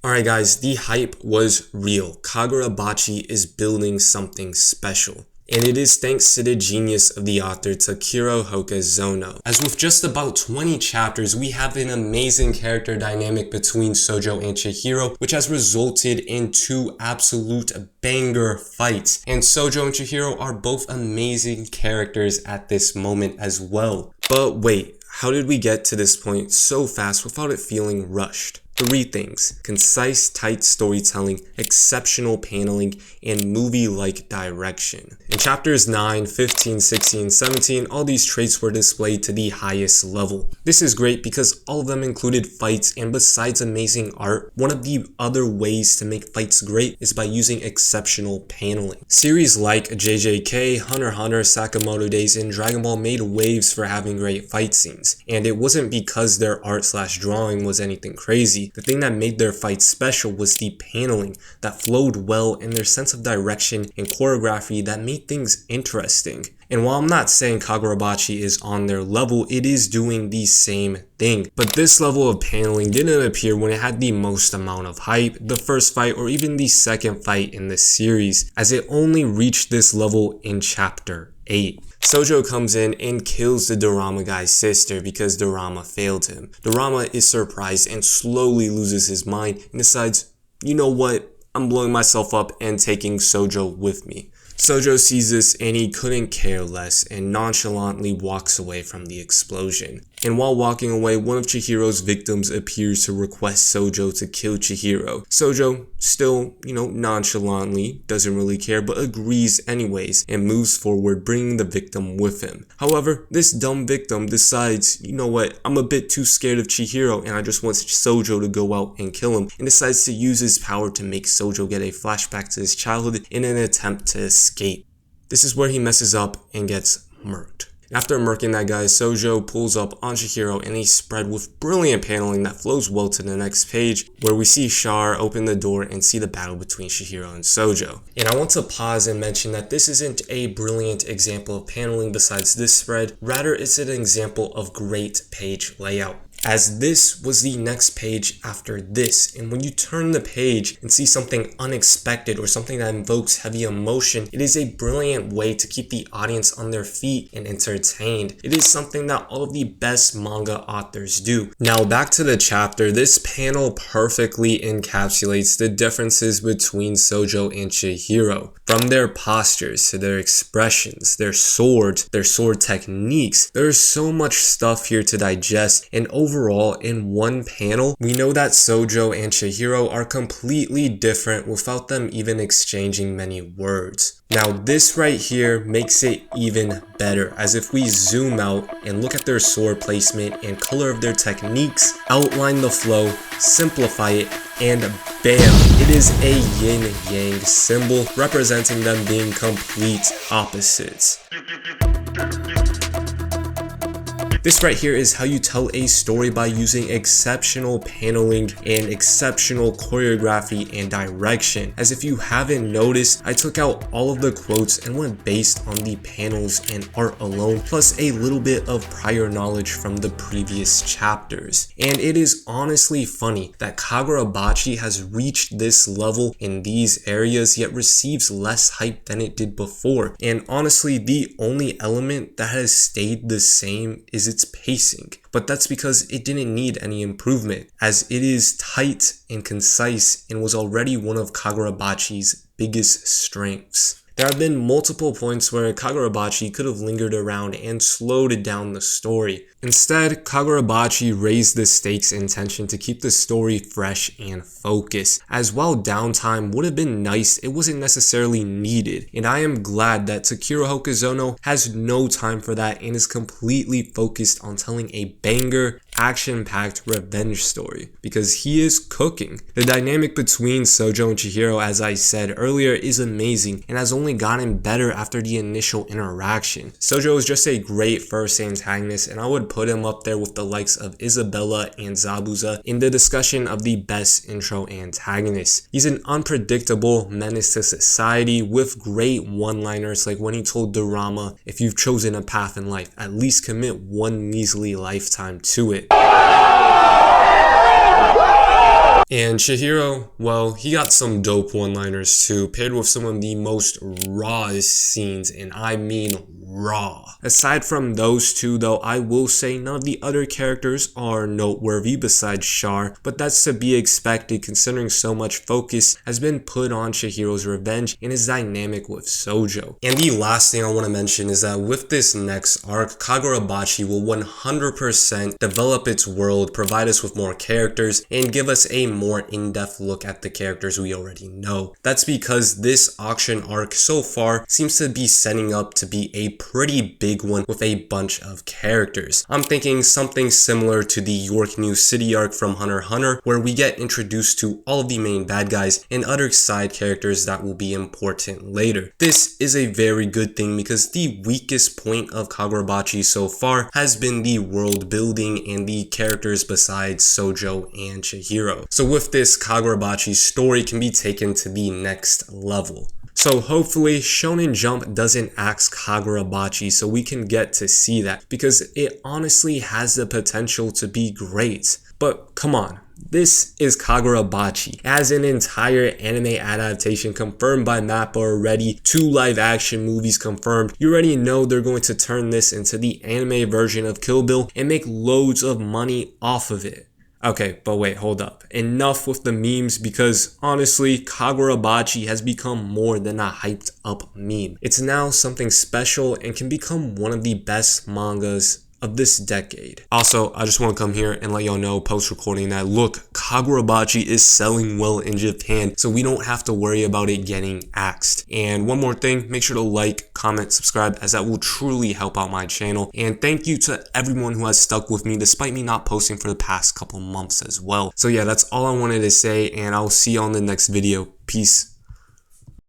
Alright guys, the hype was real. Kagurabachi is building something special. And it is thanks to the genius of the author Takiro Hokazono. As with just about 20 chapters, we have an amazing character dynamic between Sojo and Chihiro, which has resulted in two absolute banger fights. And Sojo and Chihiro are both amazing characters at this moment as well. But wait, how did we get to this point so fast without it feeling rushed? 3 things: concise, tight storytelling, exceptional paneling, and movie-like direction. In chapters 9, 15, 16, 17, all these traits were displayed to the highest level. This is great because all of them included fights, and besides amazing art, one of the other ways to make fights great is by using exceptional paneling. Series like JJK, Hunter x Hunter, Sakamoto Days, and Dragon Ball made waves for having great fight scenes, and it wasn't because their art/drawing was anything crazy. The thing that made their fights special was the paneling that flowed well and their sense of direction and choreography that made things interesting. And while I'm not saying Kagurabachi is on their level, it is doing the same thing. But this level of paneling didn't appear when it had the most amount of hype, the first fight or even the second fight in the series, as it only reached this level in chapter 8. Sojo comes in and kills the Dorama guy's sister because Dorama failed him. Dorama is surprised and slowly loses his mind and decides, you know what, I'm blowing myself up and taking Sojo with me. Sojo sees this and he couldn't care less and nonchalantly walks away from the explosion. And while walking away, one of Chihiro's victims appears to request Sojo to kill Chihiro. Sojo still, nonchalantly doesn't really care but agrees anyways and moves forward, bringing the victim with him. However, this dumb victim decides, you know what, I'm a bit too scared of Chihiro and I just want Sojo to go out and kill him, and decides to use his power to make Sojo get a flashback to his childhood in an attempt to escape. This is where he messes up and gets murked. After murking that guy, Sojo pulls up on Chihiro and he's spread with brilliant paneling that flows well to the next page, where we see Char open the door and see the battle between Chihiro and Sojo. And I want to pause and mention that this isn't a brilliant example of paneling besides this spread, rather it's an example of great page layout, as this was the next page after this, and when you turn the page and see something unexpected or something that invokes heavy emotion, it is a brilliant way to keep the audience on their feet and entertained. It is something that all of the best manga authors do. Now back to the chapter, this panel perfectly encapsulates the differences between Sojo and Chihiro. From their postures to their expressions, their swords, their sword techniques, there's so much stuff here to digest, and overall, in one panel, we know that Sojo and Chihiro are completely different without them even exchanging many words. Now this right here makes it even better, as if we zoom out and look at their sword placement and color of their techniques, outline the flow, simplify it, and bam, it is a yin-yang symbol representing them being complete opposites. This right here is how you tell a story by using exceptional paneling and exceptional choreography and direction. As if you haven't noticed, I took out all of the quotes and went based on the panels and art alone, plus a little bit of prior knowledge from the previous chapters. And it is honestly funny that Kagurabachi has reached this level in these areas yet receives less hype than it did before. And honestly, the only element that has stayed the same is its pacing, but that's because it didn't need any improvement, as it is tight and concise and was already one of Kagurabachi's biggest strengths. There have been multiple points where Kagurabachi could have lingered around and slowed down the story. Instead, Kagurabachi raised the stakes and tension to keep the story fresh and focused, as while downtime would have been nice, it wasn't necessarily needed, and I am glad that Takiro Hokazono has no time for that and is completely focused on telling a banger, action-packed revenge story, because he is cooking. The dynamic between Sojo and Chihiro, as I said earlier, is amazing and has only gotten better after the initial interaction. Sojo is just a great first antagonist, and I would put him up there with the likes of Isabella and Zabuza in the discussion of the best intro antagonists. He's an unpredictable menace to society with great one-liners, like when he told Dorama, if you've chosen a path in life, at least commit one measly lifetime to it. And Chihiro, well, he got some dope one-liners too, paired with some of the most rawest scenes, and I mean raw. Aside from those two though, I will say none of the other characters are noteworthy besides Char, but that's to be expected considering so much focus has been put on Chihiro's revenge and his dynamic with Sojo. And the last thing I want to mention is that with this next arc, Kagurabachi will 100% develop its world, provide us with more characters, and give us a more in-depth look at the characters we already know. That's because this auction arc so far seems to be setting up to be a pretty big one with a bunch of characters. I'm thinking something similar to the York New City arc from Hunter x Hunter, where we get introduced to all of the main bad guys and other side characters that will be important later. This is a very good thing because the weakest point of Kagurabachi so far has been the world building and the characters besides Sojo and Chihiro. So with this, Kagurabachi's story can be taken to the next level. So hopefully Shonen Jump doesn't axe Kagurabachi so we can get to see that, because it honestly has the potential to be great. But come on, this is Kagurabachi. It has an entire anime adaptation confirmed by MAPPA already, 2 live action movies confirmed. You already know they're going to turn this into the anime version of Kill Bill and make loads of money off of it. Okay, but wait, hold up. Enough with the memes, because honestly, Kagurabachi has become more than a hyped up meme. It's now something special and can become one of the best mangas of this decade. Also, I just want to come here and let y'all know post recording that look, Kagurabachi is selling well in Japan, so we don't have to worry about it getting axed. And one more thing, make sure to like, comment, subscribe, as that will truly help out my channel. And thank you to everyone who has stuck with me despite me not posting for the past couple months as well. So yeah, that's all I wanted to say, and I'll see you on the next video. Peace.